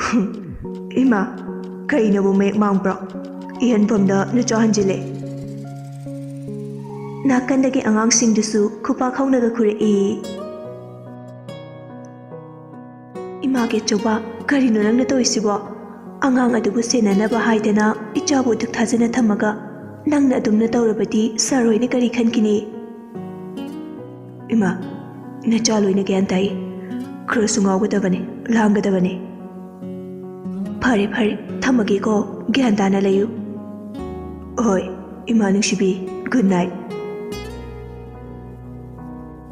Ima, kainabu mek mangbro. Ihan pamda nucho hanjile. Nakandagi angang singdusu kupak haunaga kurei. Ima ke choba karino nang nato isibo. Angang adubu senanaba haidana ichabu duktazana thamaga. Nang na adum na taurabadi saroi na kari khankini. Ima, nachaloi na gyantai. Krusu ngawgadabane, langgadabane. Phare phare thamage ko gyan dana layu. Hoi, ima nungsibi, good night.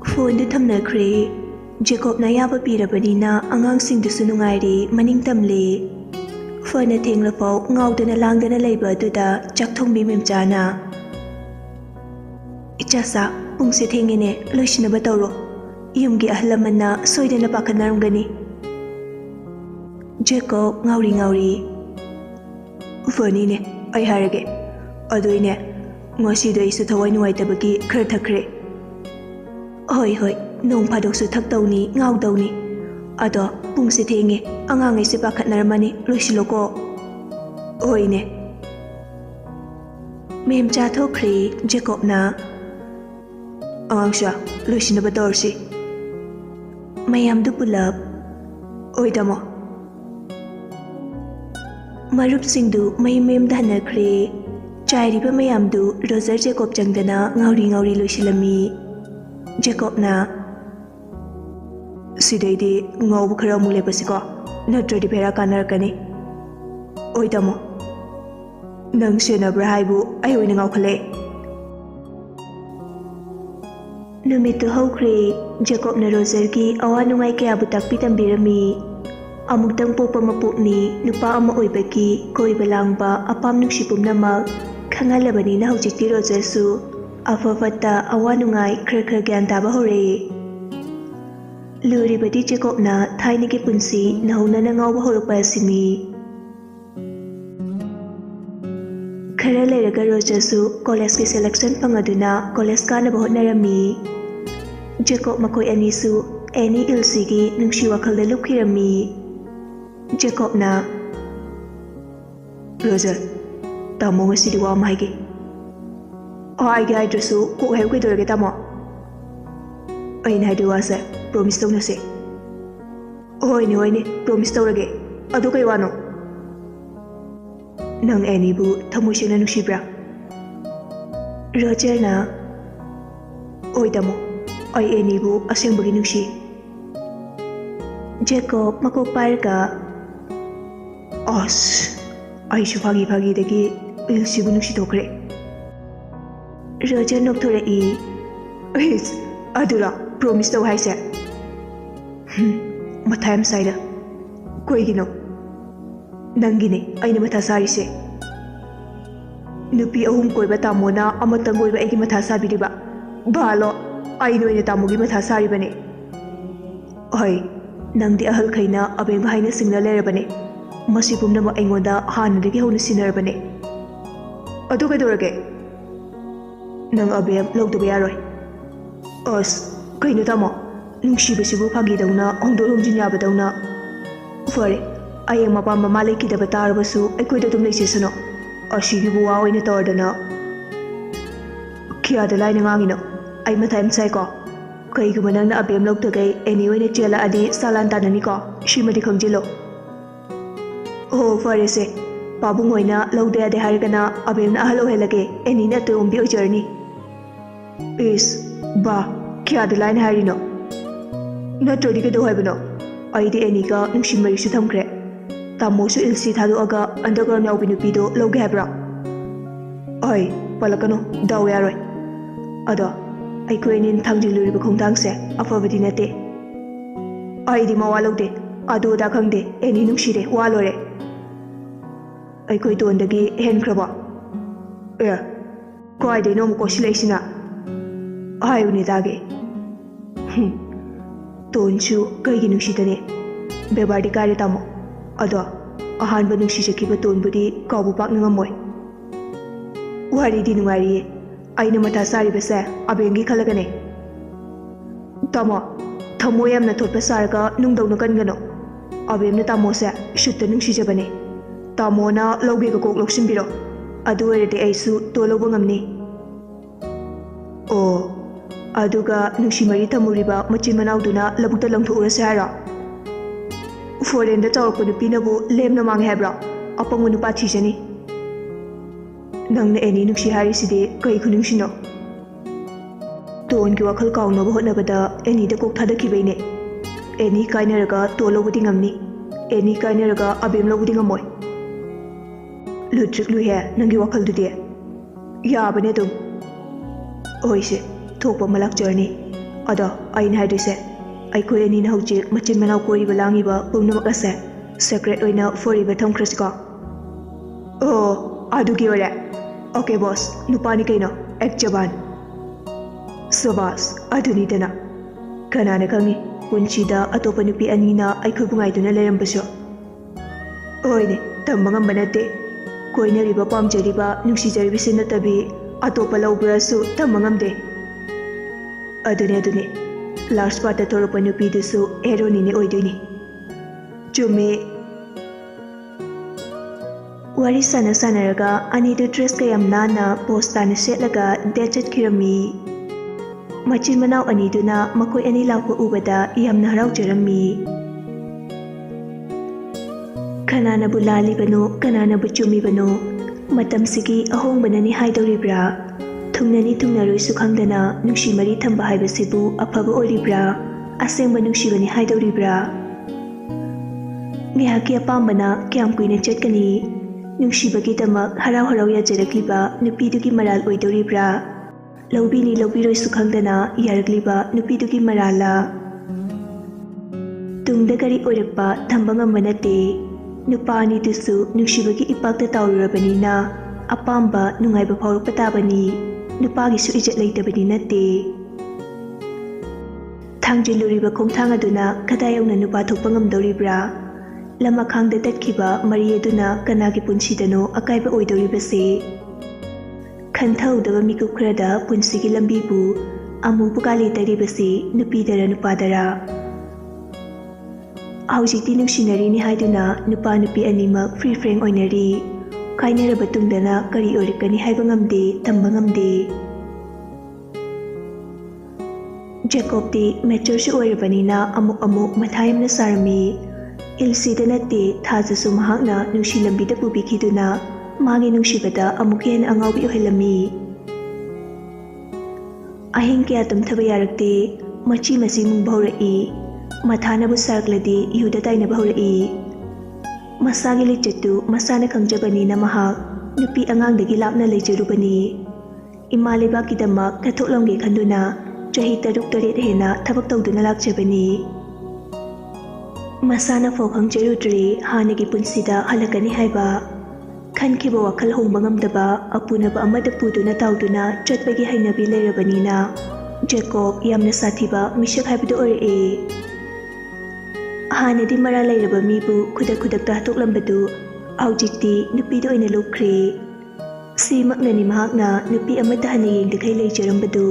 Phone du thamna kre. Jacob na yaba pirabanina angang singdusu nungairi maning tamle. Phone thenglapau ngawdana langdana leiba aduda chakthongbi memchana. Ichasa pungse thengine loisinaba tawro. Yumgi ahlamanna soidana pakhanarumgani. Jacob ngauri. Phone ne ai harage. Aduine ngasido isu thawai nuaitabagi khar thakre. Hoi. Nong padoksu thaktauni ngawdauni. Ado pungse thenge angang ise pakhatnarmani loisiloko. Hoine. Mem cha thokri Jacob na. Angangsha loisinaba torsi. Mayam du pulap. Oidamo. Marup singdu may mem dhanakre. Chairiba mayam du Roger Jacob jangdana ngauri loisilami. Jacob na. Sidaidi ngawbu khara mu lebasiko natradi bera kanarakani. Oidamo. Nang senabra haibu ai oina ngawkhale. Numitu hawkre Jacob na Roger ki awa nungai kaya bu takpi tambirami. Amuktang popa mapukni nupa ama oibaki koiba langba apam nuksipumnamak khangalabani na hawjikti Roger su afafata awa nungai khar gyan taba hore. Luribadi Jacob na thainigi punsi nauna na ngawba horokpa asimi. Khara leiraga Roger su college ki selection pangaduna college kanaba hotnarami. Jacob makoi ani su any ilsi gi nungsi wakhalda lupkhirami. Jacob na Roger, tamo ngasidi wa maigi. Aigi haidrasu kuk heu kaidorage tamo. Aina haidu wase promise taunase. Hoine promise taurage. Adu kai wano. Nang any bu thamoi sena nungsibra. Roger na. Oi tamo. Ai any bu asengbagi nungsi. Jacob makok parga. Os. Ai su phagi dagi ilsibu nungsi tokre. Roger nokthore I. Is adura promise taw haise. Mathayam saida. Koigino. Nangine aina matha sarise. Nupi ahum koiba tamona amatang koiba egi matha sabiriba. Balo aino ine tamugi matha saribane. Hoi, nangdi ahal khaina abeng haina singna lerabane. Masipumna ma aingoda hanadagi hona sinarabane. Adu kaidorage. Nang abem logdaba yaroi. Os kaino tamo nungsibasibu phagidawna hongdor homjin yabadawna. Fare ayeng mapam mama lekidaba tarabasu aikoida dum leisesano. Asigibu wa oina tordana. Kiyada laina ngangino. Ai mathayam saiko. Kaiguma nangna abem logdagai any oina chela adi salan tanani ko. Shimadi khangjilo. Oh fare se. Pabung oina logde ade harigana abemna ahalo helage any na to umbi ojarni. Is ba kiyada laina harino. Natrodi ke do haibano. Aidi eniga nungsimari su thamkre. Tamosu ilsi thadu aga underground yaw binupido loge habra. Ai palakano daw yaroi. Ada ai ko enin thangjiluri ba khongdang se afabadi nate. Aidi mawalogde adu da khangde eni nungsire walore. Ai ko idondagi henkraba. Ko aide no ko silaisina. Ai unidage. Tonchu kaigi nungsitane. Bebardi kare tamo. Ado ahanba nungsisakiba tonbudi kaubu pakna ngamoi. Wari di nungari aina mata sari basa abengi khalagane. Tamo thamoy amna thotpa sarga nungdaw na kangano. ꯑꯕꯦꯝꯅ ꯇꯥꯃꯣꯁꯦ ꯁꯨꯠꯇ ꯅꯨꯡꯁꯤꯖꯕꯅꯦ ꯇꯥꯃꯣꯅ ꯂꯧꯒꯦꯒ ꯀꯣꯛ ꯂꯧꯁꯤꯟꯕꯤꯔꯣ ꯑꯗꯨ ꯑꯣꯏꯔꯗꯤ ꯑꯩꯁꯨ ꯇꯣ ꯂꯧꯕ ꯉꯝꯅꯤ ꯑꯣ ꯑꯗꯨꯒ ꯅꯨꯡꯁꯤ ꯃꯔꯤ ꯊꯝꯃꯨꯔꯤꯕ ꯃꯆꯤꯟ ꯃꯅꯥꯎꯗꯨꯅ ꯂꯧꯕꯨꯛꯇ ꯂꯪꯊꯣꯛꯎꯔꯁꯦ ꯍꯥꯏꯔꯣ ꯐꯣꯔꯦꯟꯗ ꯆꯥꯎꯔꯛꯄ ꯅꯨꯄꯤꯅꯕꯨ ꯂꯦꯝꯅ ꯃꯥꯡꯉꯦ ꯍꯥꯏꯕ꯭ꯔꯣ ꯑꯄꯪꯕ ꯅꯨꯄꯥ ꯊꯤꯖꯅꯤ ꯅꯪꯅ ꯑꯦꯅꯤ ꯅꯨꯡꯁꯤ ꯍꯥꯏꯔꯤꯁꯤꯗꯤ ꯀꯩ ꯈꯨꯅꯨꯡꯁꯤꯅꯣ ꯇꯣꯟꯒꯤ ꯋꯥꯈꯜ ꯀꯥꯎꯅꯕ ꯍꯣꯠꯅꯕꯗ ꯑꯦꯅꯤꯗ ꯀꯣꯛ ꯊꯥꯗꯈꯤꯕꯩꯅꯦ ꯑꯦꯅꯤ ꯀꯥꯏꯅꯔꯒ ꯇꯣ ꯂꯧꯕꯗꯤ ꯉꯝꯅꯤ ꯑꯦꯅꯤ ꯀꯥꯏꯅꯔꯒ ꯑꯕꯦꯝ ꯂꯧꯕꯗꯤ ꯉꯝꯃꯣꯏ ꯂꯨꯇ꯭ꯔꯤꯛ ꯂꯨꯍꯦ ꯅꯪꯒꯤ ꯋꯥꯈꯜꯗꯨꯗꯤ ꯌꯥꯕꯅꯦ ꯑꯗꯨꯝ ꯍꯣꯏꯁꯦ ꯊꯣꯛꯄ ꯑꯃ ꯂꯥꯛꯆꯔꯅꯤ ꯑꯗꯣ ꯑꯩꯅ ꯍꯥꯏꯗꯣꯏꯁꯦ ꯑꯩꯈꯣꯏ ꯑꯅꯤꯅ ꯍꯧꯖꯤꯛ ꯃꯆꯤꯟ ꯃꯅꯥꯎ ꯀꯣꯏꯔꯤꯕ ꯂꯥꯡꯉꯤꯕ ꯄꯨꯝꯅꯃꯛ ꯑꯁꯦ ꯁꯦꯀ꯭ꯔꯦꯠ ꯑꯣꯏꯅ ꯐꯣꯔꯤꯕ ꯊꯝꯈ꯭ꯔꯁꯤꯀꯣ ꯑꯣ ꯑꯗꯨꯒꯤ ꯑꯣꯏꯔꯦ ꯑꯣꯀꯦ ꯕꯣꯁ ꯅꯨꯄꯥꯅꯤ ꯀꯩꯅꯣ ꯑꯦꯛ ꯖꯕꯥꯟ ꯁꯕꯥꯁ ꯑꯗꯨꯅꯤꯗꯅ ꯀꯅꯥꯅ ꯈꯪꯉꯤ ꯄꯨꯟꯁꯤꯗ ꯑꯇꯣꯞꯄ ꯅꯨꯄꯤ ꯑꯅꯤꯅ ꯑꯩꯈꯣꯏꯕꯨ ꯉꯥꯏꯗꯨꯅ ꯂꯩꯔꯝꯕꯁꯨ ꯍꯣꯏꯅꯦ ꯇꯝꯕ ꯉꯝꯕ ꯅꯠꯇꯦ ꯀꯣꯏꯅꯔꯤꯕ ꯄꯥꯝꯖꯔꯤꯕ ꯅꯨꯡꯁꯤꯖꯔꯤꯕꯁꯤ ꯅꯠꯇꯕꯤ ꯑꯇꯣꯞꯄ ꯂꯧꯕ꯭ꯔꯁꯨ ꯇꯝꯕ ꯉꯝꯗꯦ ꯑꯗꯨꯅꯦ ꯂꯥꯁ ꯄꯥꯔꯠꯇ ꯊꯣꯔꯛꯄ ꯅꯨꯄꯤꯗꯨꯁꯨ ꯍꯦꯔꯣꯅꯤꯅꯤ ꯑꯣꯏꯗꯣꯏꯅꯤ ꯆꯨꯝꯃꯦ ꯋꯥꯔꯤ ꯁꯥꯟꯅꯔꯒ ꯑꯅꯤꯗꯨ ꯗ꯭ꯔꯦꯁ ꯀꯌꯥꯝ ꯅꯥꯟꯅ ꯄꯣꯁ ꯇꯥꯅ ꯁꯦꯠꯂꯒ ꯗꯦꯠ ꯆꯠꯈꯤꯔꯝꯃꯤ ꯃꯆꯤꯟ ꯃꯅꯥꯎ ꯑꯅꯤꯗꯨꯅ ꯃꯈꯣꯏ ꯑꯅꯤ ꯂꯥꯛꯄ ꯎꯕꯗ ꯌꯥꯝꯅ ꯍꯔꯥꯎꯖꯔꯝꯃꯤ ꯀꯅꯥꯅꯕꯨ ꯂꯥꯜꯂꯤꯕꯅꯣ ꯀꯅꯥꯅꯕꯨ ꯆꯨꯝꯃꯤꯕꯅꯣ ꯃꯇꯝꯁꯤꯒꯤ ꯑꯍꯣꯡꯕꯅꯅꯤ ꯍꯥꯏꯗꯧꯔꯤꯕ꯭ꯔꯥ ꯊꯨꯡꯅꯅꯤ ꯊꯨꯡꯅꯔꯣꯏꯁꯨ ꯈꯪꯗꯅ ꯅꯨꯡꯁꯤ ꯃꯔꯤ ꯊꯝꯕ ꯍꯥꯏꯕꯁꯤꯕꯨ ꯑꯐꯕ ꯑꯣꯏꯔꯤꯕ꯭ꯔꯥ ꯑꯁꯦꯡꯕ ꯅꯨꯡꯁꯤꯕꯅꯤ ꯍꯥꯏꯗꯧꯔꯤꯕ꯭ꯔꯥ ꯉꯥꯏꯍꯥꯛꯀꯤ ꯑꯄꯥꯝꯕꯅ ꯀꯌꯥꯝ ꯀꯨꯏꯅ ꯆꯠꯀꯅꯤ ꯅꯨꯡꯁꯤꯕꯒꯤꯗꯃꯛ ꯍꯔꯥꯎ ꯍꯔꯥꯎ ꯌꯥꯖꯔꯛꯂꯤꯕ ꯅꯨꯄꯤꯗꯨꯒꯤ ꯃꯔꯥꯜ ꯑꯣꯏꯗꯧꯔꯤꯕ꯭ꯔꯥ ꯂꯧꯕꯤꯅꯤ ꯂꯧꯕꯤꯔꯣꯏꯁꯨ ꯈꯪꯗꯅ ꯌꯥꯔꯛꯂꯤꯕ ꯅꯨꯄꯤꯗꯨꯒꯤ ꯃꯔꯥꯜꯂ ꯇꯨꯡꯗ ꯀꯔꯤ ꯑꯣꯏꯔꯛꯄ ꯊꯝꯕ ꯉꯝꯕ ꯅꯠꯇꯦ ꯅꯨꯄꯥ ꯑꯅꯤꯗꯨꯁꯨ ꯅꯨꯡꯁꯤꯕꯒꯤ ꯏꯄꯥꯛꯇ ꯇꯥꯎꯔꯨꯔꯕꯅꯤꯅ ꯑꯄꯥꯝꯕ ꯅꯨꯡꯉꯥꯏꯕ ꯐꯥꯎꯔꯛꯄ ꯇꯥꯕꯅꯤ ꯅꯨꯄꯥꯒꯤꯁꯨ ꯏꯖꯠ ꯂꯩꯇꯕꯗꯤ ꯅꯠꯇꯦ ꯊꯥꯡꯖꯤꯜꯂꯨꯔꯤꯕ ꯈꯣꯡꯊꯥꯡ ꯑꯗꯨꯅ ꯀꯗꯥꯏ ꯌꯧꯅ ꯅꯨꯄꯥ ꯊꯣꯛꯄ ꯉꯝꯗꯧꯔꯤꯕ꯭ꯔꯥ ꯂꯃꯈꯥꯡꯗ ꯇꯠꯈꯤꯕ ꯃꯔꯤ ꯑꯗꯨꯅ ꯀꯅꯥꯒꯤ ꯄꯨꯟꯁꯤꯗꯅꯣ ꯑꯀꯥꯏꯕ ꯑꯣꯏꯗꯧꯔꯤꯕꯁꯦ ꯈꯟꯊꯍꯧꯗꯕ ꯃꯤꯀꯨꯞ ꯈꯔꯗ ꯄꯨꯟꯁꯤꯒꯤ ꯂꯝꯕꯤꯕꯨ ꯑꯃꯨꯛꯄꯨ ꯀꯥꯂꯦꯇꯔꯤꯕꯁꯤ ꯅꯨꯄꯤꯗꯔ ꯅꯨꯄꯥꯗꯔ ꯍꯧꯖꯤꯛꯇꯤ ꯅꯨꯡꯁꯤꯅꯔꯤꯅꯤ ꯍꯥꯏꯗꯨꯅ ꯅꯨꯄꯥ ꯅꯨꯄꯤ ꯑꯅꯤꯃꯛ ꯐ꯭ꯔꯤ ꯐ꯭ꯔꯦꯡ ꯑꯣꯏꯅꯔꯤ ꯀꯥꯏꯅꯔꯕ ꯇꯨꯡꯗꯅ ꯀꯔꯤ ꯑꯣꯏꯔꯛꯀꯅꯤ ꯍꯥꯏꯕ ꯉꯝꯗꯦ ꯇꯝꯕ ꯉꯝꯗꯦ ꯖꯦꯀꯣꯕꯇꯤ ꯃꯦꯆꯔꯁꯨ ꯑꯣꯏꯔꯕꯅꯤꯅ ꯑꯃꯨꯛ ꯃꯊꯥ ꯌꯥꯝꯅ ꯁꯥꯔꯝꯃꯤ ꯏꯜꯁꯤꯗ ꯅꯠꯇꯦ ꯊꯥꯖꯁꯨ ꯃꯍꯥꯛꯅ ꯅꯨꯡꯁꯤ ꯂꯝꯕꯤꯗ ꯄꯨꯕꯤꯈꯤꯗꯨꯅ ꯃꯥꯒꯤ ꯅꯨꯡꯁꯤꯕꯗ ꯑꯃꯨꯛ ꯍꯦꯟꯅ ꯑꯉꯥꯎꯕꯤ ꯑꯣꯏꯍꯜꯂꯝꯃꯤ ꯑꯍꯤꯡ ꯀꯌꯥ ꯇꯨꯝꯊꯕ ꯌꯥꯔꯛꯇꯦ ꯃꯆꯤ ꯃꯨꯡꯕ ꯍꯧꯔꯛꯏ ꯃꯊꯥꯅꯕꯨ ꯁꯥꯔꯛꯂꯗꯤ ꯌꯨꯗ ꯇꯥꯏꯅꯕ ꯍꯧꯔꯛꯏ ꯃꯁꯥꯒꯤ ꯂꯤꯆꯠꯇꯨ ꯃꯁꯥꯅ ꯈꯪꯖꯕꯅꯤꯅ ꯃꯍꯥꯛ ꯅꯨꯄꯤ ꯑꯉꯥꯡꯗꯒꯤ ꯂꯥꯞꯅ ꯂꯩꯖꯔꯨꯕꯅꯤ ꯏꯃꯥ ꯂꯩꯕꯥꯛꯀꯤꯗꯃꯛ ꯀꯠꯊꯣꯛꯂꯝꯒꯦ ꯈꯟꯗꯨꯅ ꯆꯍꯤ 6-7 ꯍꯦꯟꯅ ꯊꯕꯛ ꯇꯧꯗꯨꯅ ꯂꯥꯛꯆꯕꯅꯤ ꯃꯁꯥꯅ ꯐꯥꯎ ꯈꯪꯖꯔꯨꯗ꯭ꯔꯤ ꯍꯥꯟꯅꯒꯤ ꯄꯨꯟꯁꯤꯗ ꯍꯜꯂꯛꯀꯅꯤ ꯍꯥꯏꯕ ꯈꯟꯈꯤꯕ ꯋꯥꯈꯜ ꯍꯣꯡꯕ ꯉꯝꯗꯕ ꯑꯄꯨꯅꯕ ꯑꯃꯗ ꯄꯨꯗꯨꯅ ꯇꯥꯎꯗꯨꯅ ꯆꯠꯄꯒꯤ ꯍꯩꯅꯕꯤ ꯂꯩꯔꯕꯅꯤꯅ ꯖꯦꯀꯣꯕ ꯌꯥꯝꯅ ꯁꯥꯊꯤꯕ ꯃꯤꯁꯛ ꯍꯥꯏꯕꯗꯨ ꯑꯣꯏꯔꯛꯏ ꯍꯥꯟꯅꯗꯤ ꯃꯔꯥ ꯂꯩꯔꯕ ꯃꯤꯕꯨ ꯈꯨꯗꯛꯇ ꯍꯥꯠꯇꯣꯛꯂꯝꯕꯗꯨ ꯍꯧꯖꯤꯛꯇꯤ ꯅꯨꯄꯤꯗ ꯑꯣꯏꯅ ꯂꯨꯞꯈ꯭ꯔꯦ ꯁꯤꯃꯛꯅꯅꯤ ꯃꯍꯥꯛꯅ ꯅꯨꯄꯤ ꯑꯃꯠꯇ ꯍꯟꯅ ꯌꯦꯡꯗꯈꯩ ꯂꯩꯖꯔꯝꯕꯗꯨ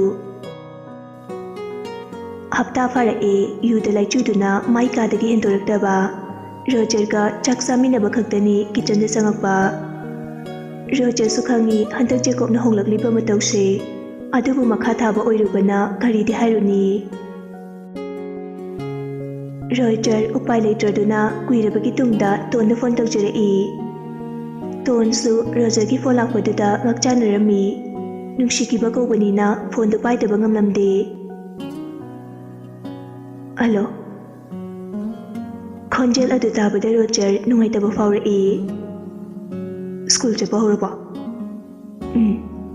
ꯍꯞꯇꯥ ꯐꯥꯔꯛꯑꯦ ꯌꯨꯗ ꯂꯥꯏꯆꯨꯗꯨꯅ ꯃꯥꯏ ꯀꯥꯗꯒꯤ ꯍꯦꯟꯗꯣꯔꯛꯇꯕ ꯔꯣꯖꯔꯒ ꯆꯥꯛ ꯆꯥꯃꯤꯟꯅꯕ ꯈꯛꯇꯅꯤ ꯀꯤꯆꯟꯗ ꯆꯪꯉꯛꯄ ꯔꯣꯖꯔꯁꯨ ꯈꯪꯉꯤ ꯍꯟꯗꯛ ꯖꯦꯀꯣꯕꯅ ꯍꯣꯡꯂꯛꯂꯤꯕ ꯃꯇꯧꯁꯦ ꯑꯗꯨꯕꯨ ꯃꯈꯥ ꯊꯥꯕ ꯑꯣꯏꯔꯨꯕꯅ ꯀꯔꯤꯗꯤ ꯍꯥꯏꯔꯨꯅꯤ ꯔꯣꯖꯔ ꯎꯄꯥꯏ ꯂꯩꯇ꯭ꯔꯗꯨꯅ ꯀꯨꯏꯔꯕꯒꯤ ꯇꯨꯡꯗ ꯇꯣꯟꯗ ꯐꯣꯟ ꯇꯧꯖꯔꯛꯏ ꯇꯣꯟꯁꯨ ꯔꯣꯖꯔꯒꯤ ꯐꯣꯟ ꯂꯥꯛꯄꯗꯨꯗ ꯉꯛꯆꯥꯅꯔꯝꯃꯤ ꯅꯨꯡꯁꯤꯈꯤꯕ ꯀꯧꯕꯅꯤꯅ ꯐꯣꯟꯗꯨ ꯄꯥꯏꯗꯕ ꯉꯝꯂꯝꯗꯦ ꯍꯜꯂꯣ ꯈꯣꯟꯖꯦꯜ ꯑꯗꯨ ꯇꯥꯕꯗ ꯔꯣꯖꯔ ꯅꯨꯡꯉꯥꯏꯇꯕ ꯐꯥꯎꯔꯛꯏ ꯁ꯭ꯀꯨꯜ ꯆꯠꯄ ꯍꯧꯔꯕꯣ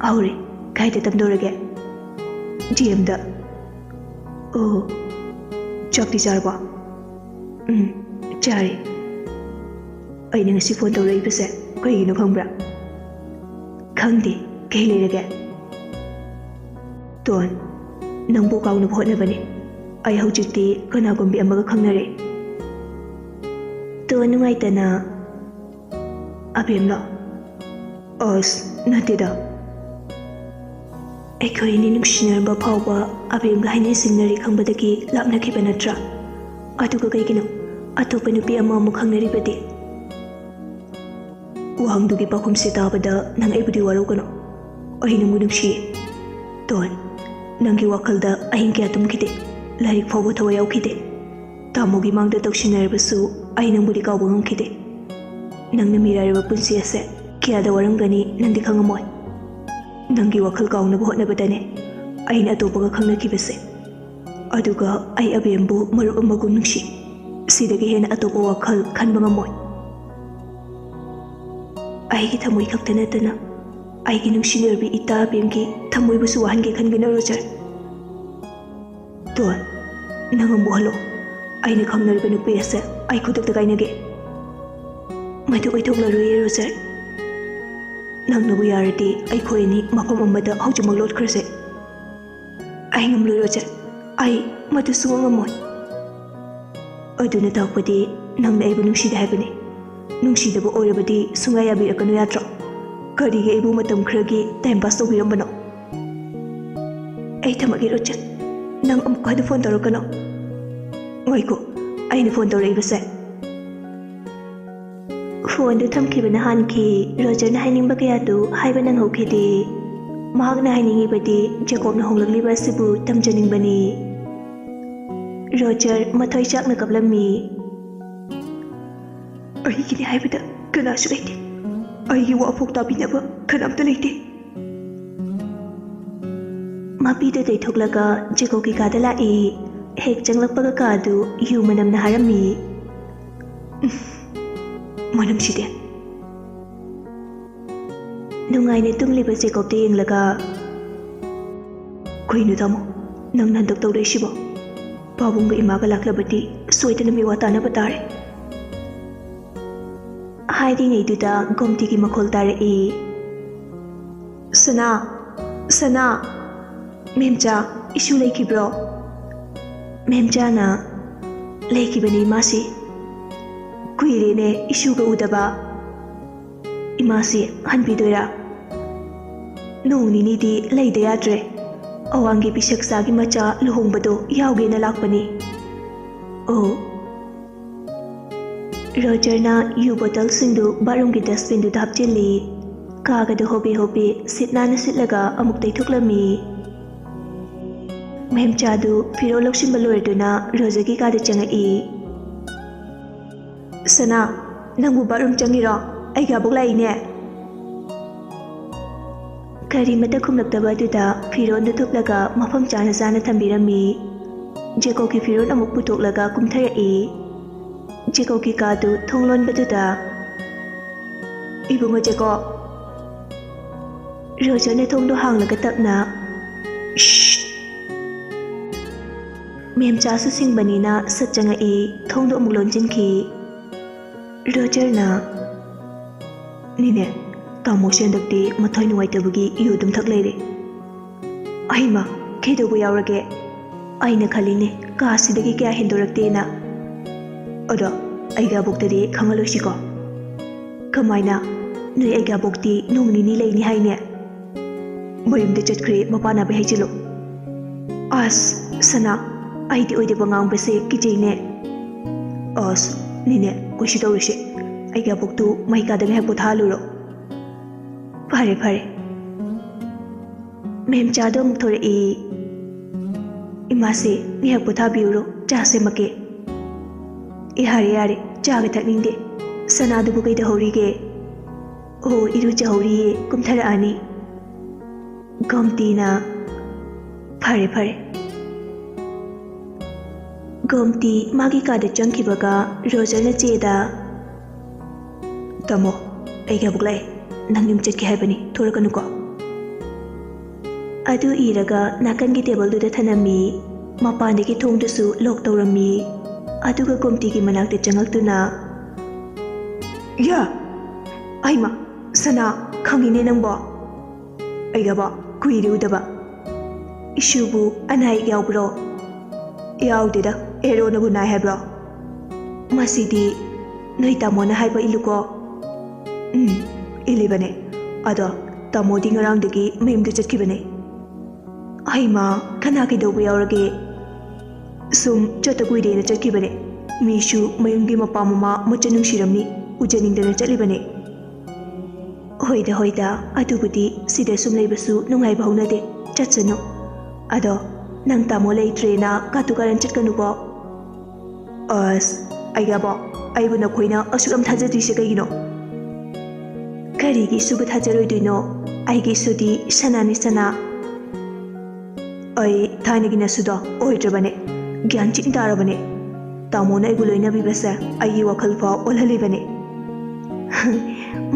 ꯍꯧꯔꯦ ꯀꯥꯏꯗ ꯇꯝꯗꯧꯔꯒꯦ GMꯗ ꯑꯣ ꯆꯥꯛꯇꯤ ꯆꯥꯔꯕꯣ ꯆꯥꯔꯦ ꯑꯩꯅ ꯉꯁꯤ ꯐꯣꯟ ꯇꯧꯔꯛꯏꯕꯁꯦ ꯀꯩꯒꯤꯅꯣ ꯈꯪꯕ꯭ꯔꯥ ꯈꯪꯗꯦ ꯀꯩ ꯂꯩꯔꯒꯦ ꯇꯣꯟ ꯅꯪꯕꯨ ꯀꯥꯎꯅꯕ ꯍꯣꯠꯅꯕꯅꯤ ꯑꯩ ꯍꯧꯖꯤꯛꯇꯤ ꯀꯅꯥꯒꯨꯝꯕꯤ ꯑꯃꯒ ꯈꯪꯅꯔꯦ ꯇꯣꯟ ꯅꯨꯡꯉꯥꯏꯇꯅ ꯑꯕꯦꯝꯂꯣ ꯑꯁ ꯅꯠꯇꯦꯗ ꯑꯩꯈꯣꯏ ꯑꯅꯤ ꯅꯨꯡꯁꯤꯅꯔꯝꯕ ꯐꯥꯎꯕ ꯑꯕꯦꯝꯒ ꯍꯥꯏꯅ ꯁꯤꯡꯅꯔꯤ ꯈꯪꯕꯗꯒꯤ ꯂꯥꯞꯅꯈꯤꯕ ꯅꯠꯇ꯭ꯔꯥ ꯑꯗꯨꯒ ꯀꯩꯒꯤꯅꯣ ꯑꯇꯣꯞꯄ ꯅꯨꯄꯤ ꯑꯃ ꯑꯃꯨꯛ ꯈꯪꯅꯔꯤꯕꯗꯤ? ꯋꯥꯍꯪꯗꯨꯒꯤ ꯄꯥꯎꯈꯨꯝꯁꯤ ꯇꯥꯕꯗ ꯅꯪ ꯑꯩꯕꯨꯗꯤ ꯋꯥꯔꯧꯒꯅꯨ. ꯑꯩ ꯅꯪꯕꯨ ꯅꯨꯡꯁꯤꯌꯦ. ꯇꯣꯟ, ꯅꯪꯒꯤ ꯋꯥꯈꯜꯗ ꯑꯍꯤꯡ ꯀꯌꯥ ꯇꯨꯝꯈꯤꯗꯦ. ꯂꯥꯏꯔꯤꯛ ꯐꯥꯎꯕ ꯊꯋꯥꯏ ꯌꯥꯎꯈꯤꯗꯦ. ꯇꯥꯃꯣꯒꯤ ꯃꯥꯡꯗ ꯇꯧꯁꯤꯟꯅꯔꯕꯁꯨ ꯑꯩ ꯅꯪꯕꯨꯗꯤ ꯀꯥꯎꯕ ꯉꯝꯈꯤꯗꯦ. ꯅꯪꯅ ꯃꯤꯔꯥꯏꯔꯕ ꯄꯨꯟꯁꯤ ꯑꯁꯦ ꯀꯌꯥꯗ ꯋꯥꯔꯝꯒꯅꯤ ꯅꯪꯗꯤ ꯈꯪꯉꯝꯃꯣꯏ. ꯅꯪꯒꯤ ꯋꯥꯈꯜ ꯀꯥꯎꯅꯕ ꯍꯣꯠꯅꯕꯗꯅꯦ ꯑꯩꯅ ꯑꯇꯣꯞꯄꯒ ꯈꯪꯅꯈꯤꯕꯁꯦ. ꯑꯗꯨꯒ ꯑꯩ ꯑꯕꯦꯝꯕꯨ ꯃꯔꯨꯞ ꯑꯃꯒꯨꯝ ꯅꯨꯡꯁꯤ. ꯁꯤꯗꯒꯤ ꯍꯦꯟꯅ ꯑꯇꯣꯞꯄ ꯋꯥꯈꯜ ꯈꯟꯕ ꯉꯝꯃꯣꯏ. ꯑꯩꯒꯤ ꯊꯃꯣꯏ ꯈꯛꯇ ꯅꯠꯇꯅ ꯑꯩꯒꯤ ꯅꯨꯡꯁꯤꯅꯔꯕꯤ ꯏꯇꯥ ꯑꯕꯦꯝꯒꯤ ꯊꯃꯣꯏꯕꯨꯁꯨ ꯋꯥꯍꯟꯒꯦ ꯈꯟꯒꯦꯅ ꯔꯣꯖꯔ. ꯇꯣꯟ, ꯅꯪ ꯑꯃꯨꯛ ꯍꯜꯂꯣ. ꯑꯩꯅ ꯈꯪꯅꯔꯤꯕ ꯅꯨꯄꯤ ꯑꯁꯦ ꯑꯩ ꯈꯨꯗꯛꯇ ꯀꯥꯏꯅꯒꯦ. ꯃꯗꯨ ꯑꯣꯏꯊꯣꯛꯂꯔꯣꯏꯌꯦ ꯔꯣꯖꯔ. ꯅꯪꯅꯕꯨ ꯌꯥꯔꯗꯤ ꯑꯩꯈꯣꯏ ꯑꯅꯤ ꯃꯐꯝ ꯑꯃꯗ ꯍꯧꯖꯤꯛꯃꯛ ꯂꯣꯠꯈ꯭ꯔꯁꯦ. ꯑꯩ ꯉꯝꯂꯣꯏ ꯔꯣꯖꯔ. ꯑꯩ ꯃꯗꯨ ꯁꯨꯡꯉꯝ ꯉꯝꯃꯣꯏ. ꯑꯗꯨꯅ ꯇꯥꯛꯄꯗꯤ ꯅꯪꯅ ꯑꯩꯕꯨ ꯅꯨꯡꯁꯤꯗꯦ ꯍꯥꯏꯕꯅꯤ. ꯅꯨꯡꯁꯤꯗꯕ ꯑꯣꯏꯔꯕꯗꯤ ꯁꯨꯡꯌꯥ ꯌꯥꯕꯤꯔꯛꯀꯅꯨ ꯌꯥꯗ꯭ꯔꯣ? ꯀꯔꯤꯒꯤ ꯑꯩꯕꯨ ꯃꯇꯝ ꯈꯔꯒꯤ ꯇꯥꯏꯝ ꯄꯥꯁ ꯇꯧꯕꯤꯔꯝꯕꯅꯣ? ꯑꯩ ꯊꯝꯃꯒꯦ ꯔꯣꯖꯔ. ꯅꯪ ꯑꯃꯨꯛ ꯍꯟꯅ ꯐꯣꯟ ꯇꯧꯔꯛꯀꯅꯣ. ꯉꯥꯏꯈꯣ, ꯑꯩꯅ ꯐꯣꯟ ꯇꯧꯔꯛꯏꯕꯁꯦ. ꯐꯣꯟꯗꯨ ꯊꯝꯈꯤꯕꯅ ꯍꯥꯟꯈꯤ. ꯔꯣꯖꯔꯅ ꯍꯥꯏꯅꯤꯡꯕ ꯀꯌꯥꯗꯨ ꯍꯥꯏꯕ ꯅꯪꯍꯧꯈꯤꯗꯦ. ꯃꯍꯥꯛꯅ ꯍꯥꯏꯅꯤꯡꯉꯤꯕꯗꯤ ꯖꯦꯀꯣꯕꯅ ꯍꯣꯡꯂꯛꯂꯤꯕ ꯑꯁꯤꯕꯨ ꯇꯝꯖꯅꯤꯡꯕꯅꯤ. ꯔꯣꯖꯔ ꯃꯊꯣꯏ ꯆꯥꯛꯅ ꯀꯞꯂꯝꯃꯤ. ꯑꯩꯒꯤꯅꯤ ꯍꯥꯏꯕꯗ ꯀꯅꯥꯁꯨ ꯂꯩꯇꯦ. ꯑꯩꯒꯤ ꯋꯥꯐꯣꯛ ꯇꯥꯕꯤꯅꯕ ꯀꯅꯥꯝꯇ ꯂꯩꯇꯦ. ꯃꯄꯤꯗꯨ ꯇꯩꯊꯣꯛꯂꯒ ꯖꯦꯀꯣꯕꯀꯤ ꯀꯥꯗ ꯂꯥꯛꯏ. ꯍꯦꯛ ꯆꯪꯂꯛꯄꯒ ꯀꯥꯗꯨ ꯌꯨ ꯃꯅꯝꯅ ꯍꯥꯔꯝꯃꯤ. ꯃꯅꯝꯁꯤꯗꯤ. ꯅꯨꯡꯉꯥꯏꯅ ꯇꯨꯝꯂꯤꯕ ꯖꯦꯀꯣꯕꯇ ꯌꯦꯡꯂꯒ, ꯀꯩꯅꯣ ꯇꯥꯃꯣ, ꯅꯪꯅ ꯍꯟꯗꯛ ꯇꯧꯔꯛꯏꯁꯤꯕꯣ? ꯄꯥꯕꯨꯡꯒ ꯏꯃꯥꯒ ꯂꯥꯛꯂꯕꯗꯤ ꯁꯣꯏꯗꯅ ꯃꯤꯋꯥ ꯇꯥꯅꯕ ꯇꯥꯔꯦ. ꯍꯥꯏꯔꯤꯉꯩꯗꯨꯗ ꯒꯣꯝꯇꯤꯒꯤ ꯃꯈꯣꯜ ꯇꯥꯔꯛꯏ. ꯁꯅꯥ, ꯁꯅꯥ, ꯃꯦꯝꯆꯥ, ꯏꯁꯨ ꯂꯩꯈꯤꯕ꯭ꯔꯣ? ꯃꯦꯝꯆꯥꯅ, ꯂꯩꯈꯤꯕꯅꯤ ꯏꯃꯥꯁꯤ. ꯀꯨꯏꯔꯦꯅꯦ ꯏꯁꯨꯒ ꯎꯗꯕ. ꯏꯃꯥꯁꯤ ꯍꯟꯕꯤꯗꯣꯏꯔꯥ? ꯅꯣꯡ ꯅꯤꯅꯤꯗꯤ ꯂꯩꯗ ꯌꯥꯗ꯭ꯔꯦ. ꯑꯋꯥꯡꯒꯤ ꯄꯤꯁꯛꯆꯥꯒꯤ ꯃꯆꯥ ꯂꯨꯍꯣꯡꯕꯗꯣ ꯌꯥꯎꯒꯦꯅ ꯂꯥꯛꯄꯅꯤ. ꯑꯣ. ꯔꯣꯖꯔꯅ ꯌꯨ ꯕꯣꯇꯜꯁꯤꯡꯗꯨ ꯕꯥꯠꯔꯨꯝꯒꯤ ꯗꯁꯕꯤꯟꯗꯨꯗ ꯍꯥꯞꯆꯤꯜꯂꯤ. ꯀꯥꯒꯗ ꯍꯣꯕꯦ ꯍꯣꯕꯦ ꯁꯤꯠ ꯅꯥꯟꯅ ꯁꯤꯠꯂꯒ ꯑꯃꯨꯛ ꯇꯩꯊꯣꯛꯂꯝꯃꯤ. ꯃꯦꯝꯆꯥꯗꯨ ꯐꯤꯔꯣꯜ ꯂꯧꯁꯤꯟꯕ ꯂꯣꯏꯔꯗꯨꯅ ꯔꯣꯖꯔꯒꯤ ꯀꯥꯗ ꯆꯪꯉꯛꯏ. ꯁꯅꯥ, ꯅꯪꯕꯨ ꯕꯥꯠꯔꯨꯝ ꯆꯪꯉꯤꯔꯣ? ꯑꯩꯒ ꯑꯕꯣꯛ ꯂꯥꯛꯏꯅꯦ. ꯀꯔꯤꯃꯇ ꯈꯨꯝꯂꯛꯇꯕ ꯑꯗꯨꯗ ꯐꯤꯔꯣꯜꯗꯨ ꯊꯨꯞꯂꯒ ꯃꯐꯝ ꯆꯥꯅ ꯆꯥꯅ ꯊꯝꯕꯤꯔꯝꯃꯤ. ꯖꯦꯀꯣꯕꯀꯤ ꯐꯤꯔꯣꯜ ꯑꯃꯨꯛ ꯄꯨꯊꯣꯛꯂꯒ ꯀꯨꯝꯊꯔꯛꯏ. ꯖꯦꯀꯣꯕꯀꯤ ꯀꯥꯗꯨ ꯊꯣꯡ ꯂꯣꯟꯕꯗꯨꯗ, ꯏꯕꯨꯡꯉꯣ ꯖꯦꯀꯣꯕ. ꯔꯣꯖꯔꯅ ꯊꯣꯡꯗꯣ ꯍꯥꯡꯂꯒ ꯇꯞꯅ, ꯁ꯭ꯁ. ꯃꯦꯝꯆꯥꯁꯨ ꯁꯤꯡꯕꯅꯤꯅ ꯁꯠ ꯆꯪꯉꯛꯏ. ꯊꯣꯡꯗꯣ ꯑꯃꯨꯛ ꯂꯣꯟꯁꯤꯟꯈꯤ. ꯔꯣꯖꯔꯅ, ꯅꯤꯅꯦ, ꯇꯥꯃꯣꯁꯦ ꯍꯟꯗꯛꯇꯤ ꯃꯊ꯭ꯋꯥꯏ ꯅꯨꯡꯉꯥꯏꯇꯕꯒꯤ ꯌꯨ ꯑꯗꯨꯝ ꯊꯛ ꯂꯩꯔꯦ. ꯑꯩꯃ, ꯀꯩꯗꯧꯕ ꯌꯥꯎꯔꯒꯦ? ꯑꯩꯅ ꯈꯜꯂꯤꯅꯦ ꯀꯥꯁꯤꯗꯒꯤ ꯀꯌꯥ ꯍꯦꯟꯗꯣꯔꯛꯇꯦꯅ. ꯑꯗꯣ ꯑꯩꯒꯤ ꯑꯕꯣꯛꯇꯗꯤ ꯈꯪꯍꯜꯂꯣꯏꯁꯤꯀꯣ? ꯀꯃꯥꯏꯅ? ꯅꯣꯏ ꯑꯩꯒꯤ ꯑꯕꯣꯛꯇꯤ ꯅꯣꯡ ꯅꯤꯅꯤ ꯂꯩꯅꯤ ꯍꯥꯏꯅꯦ. ꯃꯌꯨꯝꯗ ꯆꯠꯈ꯭ꯔꯦ ꯃꯄꯥ ꯅꯥꯕꯩ ꯍꯥꯏꯖꯤꯜꯂꯨ. ꯑꯁ ꯁꯅꯥ, ꯑꯩꯗꯤ ꯑꯣꯏꯗꯕ ꯉꯥꯡꯕꯁꯦ ꯀꯤꯖꯩꯅꯦ. ꯑꯁ ꯅꯤꯅꯦ, ꯀꯩꯁꯨ ꯇꯧꯔꯣꯏꯁꯦ. ꯑꯩꯒꯤ ꯑꯕꯣꯛꯇꯨ ꯃꯩꯀꯥꯗ ꯉꯥꯏꯍꯥꯛ ꯄꯣꯊꯥꯍꯜꯂꯨꯔꯣ. ꯐꯔꯦ ꯐꯔꯦ. ꯃꯦꯝꯆꯥꯗꯣ ꯑꯃꯨꯛ ꯊꯣꯔꯛꯏ. ꯏꯃꯥꯁꯦ ꯉꯥꯏꯍꯥꯛ ꯄꯣꯊꯥꯕꯤꯌꯨꯔꯣ, ꯆꯥ ꯁꯦꯝꯃꯛꯀꯦ. ꯌꯥꯔꯦ ꯌꯥꯔꯦ, ꯆꯥꯒ ꯊꯛꯅꯤꯡꯗꯦ. ꯁꯅꯥꯗꯨꯕꯨ ꯀꯩꯗꯧꯍꯧꯔꯤꯒꯦ? ꯑꯣ, ꯏꯔꯨꯖꯍꯧꯔꯤꯌꯦ, ꯀꯨꯝꯊꯔꯛꯑꯅꯤ. ꯒꯣꯝꯇꯤꯅ, ꯐꯔꯦ ꯐꯔꯦ. ꯒꯣꯝꯇꯤ ꯃꯥꯒꯤ ꯀꯥꯗ ꯆꯪꯈꯤꯕꯒ ꯔꯣꯖꯔꯅ ꯆꯦꯗ, ꯇꯥꯃꯣ, ꯑꯩꯒꯤ ꯑꯕꯣꯛ ꯂꯥꯛꯑꯦ. ꯅꯪ ꯌꯨꯝ ꯆꯠꯀꯦ ꯍꯥꯏꯕꯅꯤ, ꯊꯣꯔꯛꯀꯅꯨꯀꯣ? ꯑꯗꯨ ꯏꯔꯒ ꯅꯥꯀꯟꯒꯤ ꯇꯦꯕꯜꯗꯨꯗ ꯊꯅꯝꯃꯤ. ꯃꯄꯥꯟꯗꯒꯤ ꯊꯣꯡꯗꯨꯁꯨ ꯂꯣꯛ ꯇꯧꯔꯝꯃꯤ. ꯑꯗꯨꯒ ꯒꯣꯝꯇꯤꯒꯤ ꯃꯅꯥꯛꯇ ꯆꯪꯉꯛꯇꯨꯅ, ꯌꯥ, ꯑꯩꯃ, ꯁꯅꯥ, ꯈꯪꯉꯤꯅꯦ ꯅꯪꯕꯣ. ꯑꯩꯒꯕꯣ ꯀꯨꯏꯔꯦ ꯎꯗꯕ. ꯏꯁꯨꯕꯨ ꯑꯅꯥ ꯑꯌꯦꯛ ꯌꯥꯎꯕ꯭ꯔꯣ? ꯌꯥꯎꯗꯦꯗ, ꯑꯦꯔꯣꯅꯕꯨ ꯅꯥꯏ ꯍꯥꯏꯕ꯭ꯔꯣ? ꯃꯁꯤꯗꯤ ꯅꯣꯏ ꯇꯥꯃꯣꯅ ꯍꯥꯏꯕ ꯏꯜꯂꯨꯀꯣ? ꯏꯜꯂꯤꯕꯅꯦ. ꯑꯗꯣ ꯇꯥꯃꯣꯗꯤ ꯉꯔꯥꯡꯗꯒꯤ ꯃꯌꯨꯝꯗ ꯆꯠꯈꯤꯕꯅꯦ. ꯍꯩꯃꯥ, ꯀꯅꯥ ꯀꯩꯗꯧꯕ ꯌꯥꯎꯔꯒꯦ? ꯁꯨꯝ ꯆꯠꯇ ꯀꯨꯏꯔꯦꯅ ꯆꯠꯈꯤꯕꯅꯦ. ꯃꯤꯁꯨ ꯃꯌꯨꯝꯒꯤ ꯃꯄꯥ ꯃꯃꯥ ꯃꯆꯟ ꯅꯨꯡꯁꯤꯔꯝꯅꯤ ꯎꯖꯅꯤꯡꯗꯅ ꯆꯠꯂꯤꯕꯅꯦ ꯍꯣꯏꯗ ꯑꯗꯨꯕꯨꯗꯤ ꯁꯤꯗ ꯁꯨꯝ ꯂꯩꯕꯁꯨ ꯅꯨꯡꯉꯥꯏꯕ ꯍꯧꯅꯗꯦ ꯆꯠꯁꯅꯨ ꯑꯗꯣ ꯅꯪ ꯇꯥꯃꯣ ꯂꯩꯇ꯭ꯔꯦꯅ ꯀꯥꯇꯨ ꯀꯥꯔꯟ ꯆꯠꯀꯅꯨꯀꯣ ꯑꯁ ꯑꯩꯒꯕꯣ ꯑꯩꯕꯨ ꯅꯈꯣꯏꯅ ꯑꯁꯨꯛ ꯌꯥꯝ ꯊꯥꯖꯗ꯭ꯔꯤꯁꯦ ꯀꯩꯒꯤꯅꯣ ꯀꯔꯤꯒꯤ ꯁꯨꯕ ꯊꯥꯖꯔꯣꯏꯗꯣꯏꯅꯣ ꯑꯩꯒꯤ ꯁꯨꯗꯤ ꯁꯅꯥꯅꯤ ꯁꯅꯥ ꯑꯩ ꯊꯥꯏꯅꯒꯤ ꯅꯁꯨꯗꯣ ꯑꯣꯏꯗ꯭ꯔꯕꯅꯦ ꯒ꯭ꯌꯥꯟ ꯆꯤꯡ ꯇꯥꯔꯕꯅꯦ ꯇꯥꯃꯣꯅ ꯑꯩꯕꯨ ꯂꯣꯏꯅꯕꯤꯕꯁꯦ ꯑꯩꯒꯤ ꯋꯥꯈꯜ ꯐꯥꯎ ꯑꯣꯜꯍꯜꯂꯤꯕꯅꯦ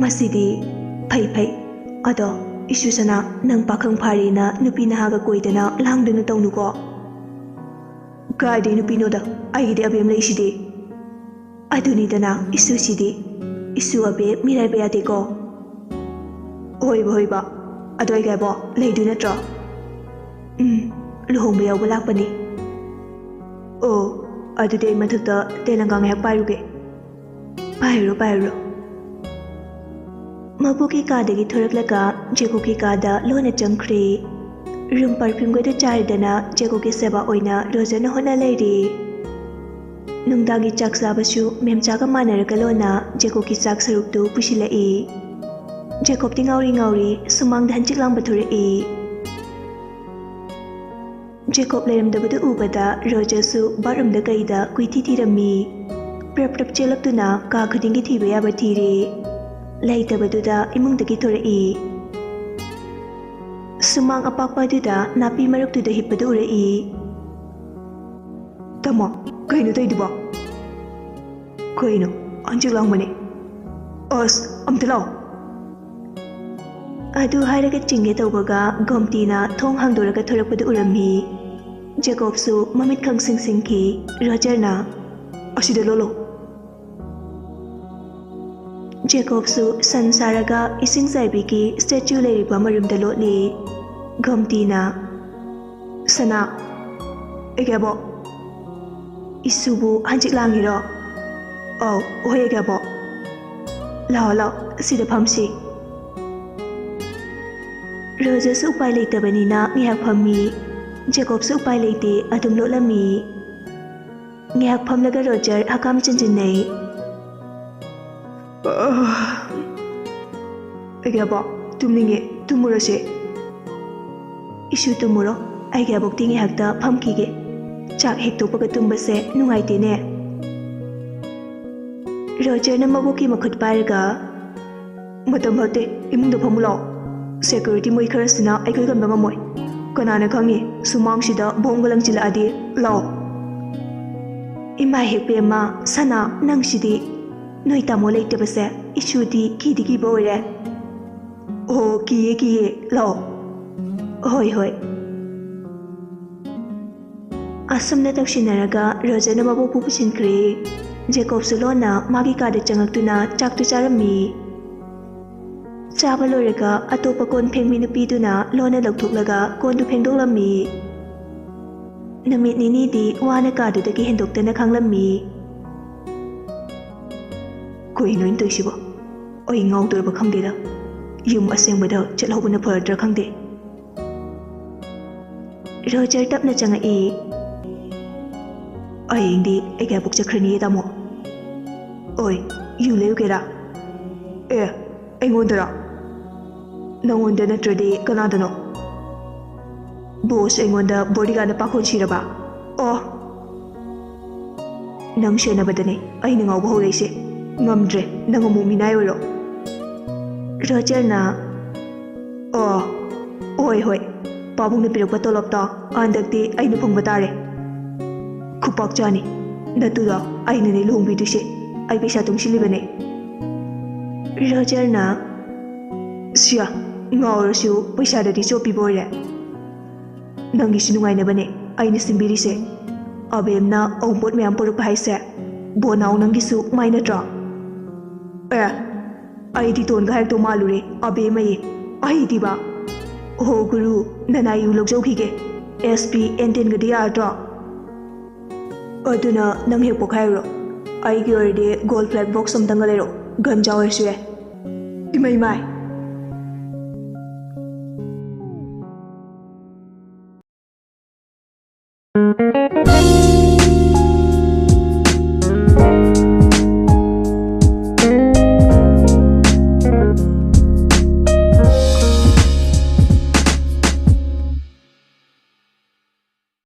ꯃꯁꯤꯗꯤ ꯐꯩ ꯑꯗꯣ ꯏꯁꯨ ꯁꯅꯥ ꯅꯪ ꯄꯥꯈꯪ ꯐꯥꯔꯦꯅ ꯅꯨꯄꯤ ꯅꯍꯥꯒ ꯀꯣꯏꯗꯅ ꯂꯥꯡꯗꯅ ꯇꯧꯅꯨꯀꯣ ꯀꯥꯏꯗꯩ ꯅꯨꯄꯤꯅꯣꯗ ꯑꯩꯒꯤꯗꯤ ꯑꯕꯦꯝ ꯂꯩꯁꯤꯗꯤ ꯑꯗꯨꯅꯤꯗꯅ ꯏꯁꯨꯁꯤꯗꯤ ꯏꯁꯨ ꯑꯕꯦ ꯃꯤꯔꯥꯏꯕ ꯌꯥꯗꯦꯀꯣ ꯍꯣꯏꯕ ꯑꯗꯣ ꯑꯩꯒꯕꯣ ꯂꯩꯗꯣꯏ ꯅꯠꯇ꯭ꯔꯣ ꯂꯨꯍꯣꯡꯕ ꯌꯥꯎꯕ ꯂꯥꯛꯄꯅꯤ ꯑꯣ ꯑꯗꯨꯗꯤ ꯑꯩ ꯃꯊꯛꯇ ꯇꯦꯂꯪꯒꯥ ꯉꯥꯏꯍꯥꯛ ꯄꯥꯏꯔꯨꯒꯦ ꯄꯥꯏꯔꯨꯔꯣ ꯃꯕꯨꯛꯀꯤ ꯀꯥꯗꯒꯤ ꯊꯣꯔꯛꯂꯒ ꯖꯦꯀꯣꯕꯀꯤ ꯀꯥꯗ ꯂꯣꯟꯅ ꯆꯪꯈ꯭ꯔꯦ ꯔꯨꯝ ꯄꯔꯐ꯭ꯌꯨꯝꯒꯗꯨ ꯆꯥꯏꯗꯅ ꯖꯦꯀꯣꯕꯀꯤ ꯁꯦꯕꯥ ꯑꯣꯏꯅ ꯔꯣꯖꯔꯅ ꯍꯣꯠꯅ ꯂꯩꯔꯤ ꯅꯨꯡꯗꯥꯡꯒꯤ ꯆꯥꯛ ꯆꯥꯕꯁꯨ ꯃꯦꯝꯆꯥꯒ ꯃꯥꯟꯅꯔꯒ ꯂꯣꯟꯅ ꯖꯦꯀꯣꯕꯀꯤ ꯆꯥꯛ ꯁꯔꯨꯛꯇꯨ ꯄꯨꯁꯤꯜꯂꯛꯏ ꯖꯦꯀꯣꯕꯇꯤ ꯉꯥꯎꯔꯤ ꯁꯨꯃꯥꯡꯗ ꯍꯟꯆꯤꯛ ꯂꯥꯡꯕ ꯊꯣꯔꯛꯏ ꯖꯦꯀꯣꯕ ꯂꯩꯔꯝꯗꯕꯗꯨ ꯎꯕꯗ ꯔꯣꯖꯔꯁꯨ ꯕꯥꯠꯔꯨꯝꯗ ꯀꯩꯗ ꯀꯨꯏꯊꯤ ꯊꯤꯔꯝꯃꯤ ꯄ꯭ꯔꯞ ꯆꯦꯜꯂꯛꯇꯨꯅ ꯀꯥ ꯈꯨꯗꯤꯡꯒꯤ ꯊꯤꯕ ꯌꯥꯕ ꯊꯤꯔꯦ ꯂꯩꯇꯕꯗꯨꯗ ꯏꯃꯨꯡꯗꯒꯤ ꯊꯣꯔꯛꯏ ꯁꯨꯃꯥꯡ ꯑꯄꯥꯛꯄ ꯑꯗꯨꯗ ꯅꯥꯄꯤ ꯃꯔꯛꯇꯨꯗ ꯍꯤꯞꯄꯗꯨ ꯎꯔꯛꯏ ꯇꯥꯃꯣ ꯀꯩꯅꯣ ꯇꯧꯏꯗꯨꯕꯣ ꯀꯩꯅꯣ ꯍꯟꯆꯤꯛ ꯂꯥꯡꯕꯅꯦ ꯑꯁ ꯑꯝꯇ ꯂꯥꯛꯑꯣ ꯑꯗꯨ ꯍꯥꯏꯔꯒ ꯆꯤꯡꯒꯦ ꯇꯧꯕꯒ ꯒꯣꯝꯇꯤꯅ ꯊꯣꯡ ꯍꯥꯡꯗꯣꯔꯒ ꯊꯣꯔꯛꯄꯗꯨ ꯎꯔꯝꯃꯤ ꯖꯦꯀꯣꯕꯁꯨ ꯃꯃꯤꯠ ꯈꯪꯁꯤꯡꯁꯤꯡꯈꯤ ꯔꯣꯖꯔꯅ ꯑꯁꯤꯗ ꯂꯣꯠꯂꯣ ꯖꯦꯀꯣꯕꯁꯨ ꯁꯟ ꯁꯥꯔꯒ ꯏꯁꯤꯡ ꯆꯥꯏꯕꯤꯒꯤ ꯁ꯭ꯇꯦꯆꯨ ꯂꯩꯔꯤꯕ ꯃꯔꯨꯝꯗ ꯂꯣꯠꯂꯤ ꯒꯣꯝꯇꯤꯅ ꯁꯅꯥ ꯑꯩꯒꯕꯣ ꯏꯁꯨꯕꯨ ꯍꯟꯆꯤꯛ ꯂꯥꯡꯉꯤꯔꯣ ꯑꯧ ꯍꯣꯏ ꯑꯩꯒꯕꯣ ꯂꯥꯛꯑꯣ ꯁꯤꯗ ꯐꯝꯁꯤ ꯔꯣꯖꯔꯁꯨ ꯎꯄꯥꯏ ꯂꯩꯇꯕꯅꯤꯅ ꯉꯥꯏꯍꯥꯛ ꯐꯝꯃꯤ ꯖꯦꯀꯣꯕꯁꯨ ꯎꯄꯥꯏ ꯂꯩꯇꯦ ꯑꯗꯨꯝ ꯂꯣꯠꯂꯝꯃꯤ ꯉꯥꯏꯍꯥꯛ ꯐꯝꯂꯒ ꯔꯣꯖꯔ ꯍꯀꯥꯝ ꯆꯟꯖꯤꯟꯅꯩ ꯑꯩꯒꯕꯣ ꯇꯨꯝꯅꯤꯡꯉꯦ ꯇꯨꯝꯃꯨꯔꯁꯦ ꯏꯁꯨ ꯇꯨꯝꯃꯨꯔꯣ ꯑꯩꯒꯤ ꯑꯕꯣꯛꯇꯤ ꯉꯥꯏꯍꯥꯛꯇ ꯐꯝꯈꯤꯒꯦ ꯆꯥꯛ ꯍꯦꯛ ꯇꯣꯛꯄꯒ ꯇꯨꯝꯕꯁꯦ ꯅꯨꯡꯉꯥꯏꯇꯦꯅꯦ ꯔꯣꯖꯔꯅ ꯃꯕꯣꯛꯀꯤ ꯃꯈꯨꯠ ꯄꯥꯏꯔꯒ ꯃꯇꯝ ꯐꯠꯇꯦ ꯏꯃꯨꯡꯗ ꯐꯝꯃꯨ ꯂꯥꯛꯑꯣ ꯁꯦꯀ꯭ꯌꯨꯔꯤꯇꯤ ꯃꯣꯏ ꯈꯔꯁꯤꯅ ꯑꯩꯈꯣꯏ ꯀꯟꯕ ꯉꯝꯃꯣꯏ ꯀꯅꯥꯅ ꯈꯪꯉꯤ ꯁꯨꯃꯥꯡꯁꯤꯗ ꯕꯣꯝꯒ ꯂꯪꯁꯤꯜꯂꯛꯑꯗꯤ ꯂꯥꯛꯑꯣ ꯏꯃꯥꯏꯄꯦꯝꯃ ꯁꯅꯥ ꯅꯪꯁꯤꯗꯤ ꯅꯣꯏ ꯇꯥꯃꯣ ꯂꯩꯇꯕꯁꯦ ꯏꯁꯨꯗꯤ ꯀꯤꯗꯤ ꯀꯤꯕ ꯑꯣꯏꯔꯦ ꯑꯣ ꯀꯤꯌꯦ ꯂꯥꯛꯑꯣ ꯍꯣꯏ ꯑꯁꯨꯝꯅ ꯇꯧꯁꯤꯟꯅꯔꯒ ꯔꯣꯖꯔꯅ ꯃꯕꯣꯛꯄꯨ ꯄꯨꯁꯤꯟꯈ꯭ꯔꯦ ꯖꯦꯀꯣꯕꯁꯨ ꯂꯣꯟꯅ ꯃꯥꯒꯤ ꯀꯥꯗ ꯆꯪꯉꯛꯇꯨꯅ ꯆꯥꯛꯇꯨ ꯆꯥꯔꯝꯃꯤ ꯆꯥꯕ ꯂꯣꯏꯔꯒ ꯑꯇꯣꯞꯄ ꯀꯣꯟ ꯐꯦꯡꯕꯤ ꯅꯨꯄꯤꯗꯨꯅ ꯂꯣꯟꯅ ꯂꯧꯊꯣꯛꯂꯒ ꯀꯣꯟꯗꯨ ꯐꯦꯡꯗꯣꯛꯂꯝꯃꯤ ꯅꯨꯃꯤꯠ ꯅꯤꯅꯤꯗꯤ ꯋꯥꯅ ꯀꯥꯗꯨꯗꯒꯤ ꯍꯦꯟꯗꯣꯛꯇꯅ ꯈꯥꯡꯂꯝꯃꯤ ꯀꯩꯅꯣ ꯇꯧꯏꯁꯤꯕꯣ ꯑꯩ ꯉꯥꯎꯗꯣꯔꯕ ꯈꯪꯗꯦꯗ ꯌꯨꯝ ꯑꯁꯦꯡꯕꯗ ꯆꯠꯍꯧꯕꯅ ꯐꯔꯗ꯭ꯔꯥ ꯈꯪꯗꯦ ꯔꯣꯖꯔ ꯇꯞꯅ ꯆꯪꯉꯛꯏ ꯍꯌꯦꯡꯗꯤ ꯑꯩ ꯀꯌꯥꯕꯨꯛ ꯆꯠꯈ꯭ꯔꯅꯤꯌꯦ ꯇꯥꯃꯣ ꯑꯣꯏ ꯌꯨ ꯂꯩꯔꯨꯒꯦꯔꯥ ꯑꯩꯉꯣꯟꯗꯔꯥ ꯅꯪꯉꯣꯟꯗ ꯅꯠꯇ꯭ꯔꯗꯤ ꯀꯅꯥꯗꯅꯣ ꯕꯣꯁ ꯑꯩꯉꯣꯟꯗ ꯕꯣꯗꯤꯒꯥꯔꯗꯅ ꯄꯥꯈꯣꯟ ꯁꯤꯔꯕ ꯑꯣ ꯅꯪ ꯁꯦꯟꯅꯕꯗꯅꯦ ꯑꯩꯅ ꯉꯥꯎꯕ ꯍꯧꯔꯛꯏꯁꯦ ꯉꯝꯗ꯭ꯔꯦ ꯅꯪ ꯑꯃꯨꯛ ꯃꯤꯅꯥꯏ ꯑꯣꯏꯔꯣ ꯔꯣꯖꯔꯅ ꯍꯣꯏ ꯄꯥꯕꯨꯡꯅ ꯄꯤꯔꯛꯄ ꯇꯣꯂꯣꯞꯇꯣ ꯍꯟꯗꯛꯇꯤ ꯑꯩꯅ ꯐꯪꯕ ꯇꯥꯔꯦ ꯈꯨꯄꯥꯛ ꯆꯥꯅꯤ ꯅꯠꯇꯨꯗ ꯑꯩꯅꯅꯦ ꯂꯨꯍꯣꯡꯕꯤꯗꯣꯏꯁꯦ ꯑꯩ ꯄꯩꯁꯥ ꯇꯨꯡꯁꯤꯜꯂꯤꯕꯅꯦ ꯔꯣꯖꯔꯅ ꯁꯤꯌꯥ ꯉꯥꯎꯔꯁꯨ ꯄꯩꯁꯥꯗꯗꯤ ꯆꯣꯞꯄꯤꯕ ꯑꯣꯏꯔꯦ ꯅꯪꯒꯤꯁꯨ ꯅꯨꯡꯉꯥꯏꯅꯕꯅꯦ ꯑꯩꯅ ꯁꯤꯟꯕꯤꯔꯤꯁꯦ ꯑꯕꯦꯝꯅ ꯑꯎꯟꯄꯣꯠ ꯃꯌꯥꯝ ꯄꯨꯔꯛꯄ ꯍꯥꯏꯁꯦ ꯕꯣꯅꯥꯎ ꯅꯪꯒꯤꯁꯨ ꯃꯥꯏ ꯅꯠꯇ꯭ꯔꯣ ꯑꯩꯗꯤ ꯇꯣꯟꯒ ꯍꯥꯏꯔꯛꯇꯧ ꯃꯥꯜꯂꯨꯔꯦ ꯑꯕꯦꯝꯃꯌꯦ ꯑꯩꯗꯤꯕ ꯍꯣ ꯒꯨꯔꯨ ꯅꯅꯥꯏꯌꯨ ꯂꯧꯖꯧꯈꯤꯒꯦ SP N10ꯒꯗꯤ ꯌꯥꯔꯗ꯭ꯔꯣ ꯑꯗꯨꯅ ꯅꯪ ꯍꯦꯛ ꯄꯣꯛꯈꯥꯏꯔꯨꯔꯣ ꯑꯩꯒꯤ ꯑꯣꯏꯔꯗꯤ ꯒꯣꯜ ꯐ꯭ꯂꯦꯛ ꯕꯣꯛꯁ ꯑꯝꯇꯪꯒ ꯂꯩꯔꯣ ꯒꯟꯖꯥ ꯑꯣꯏꯔꯁꯨ ꯌꯥꯏ ꯏꯃꯩ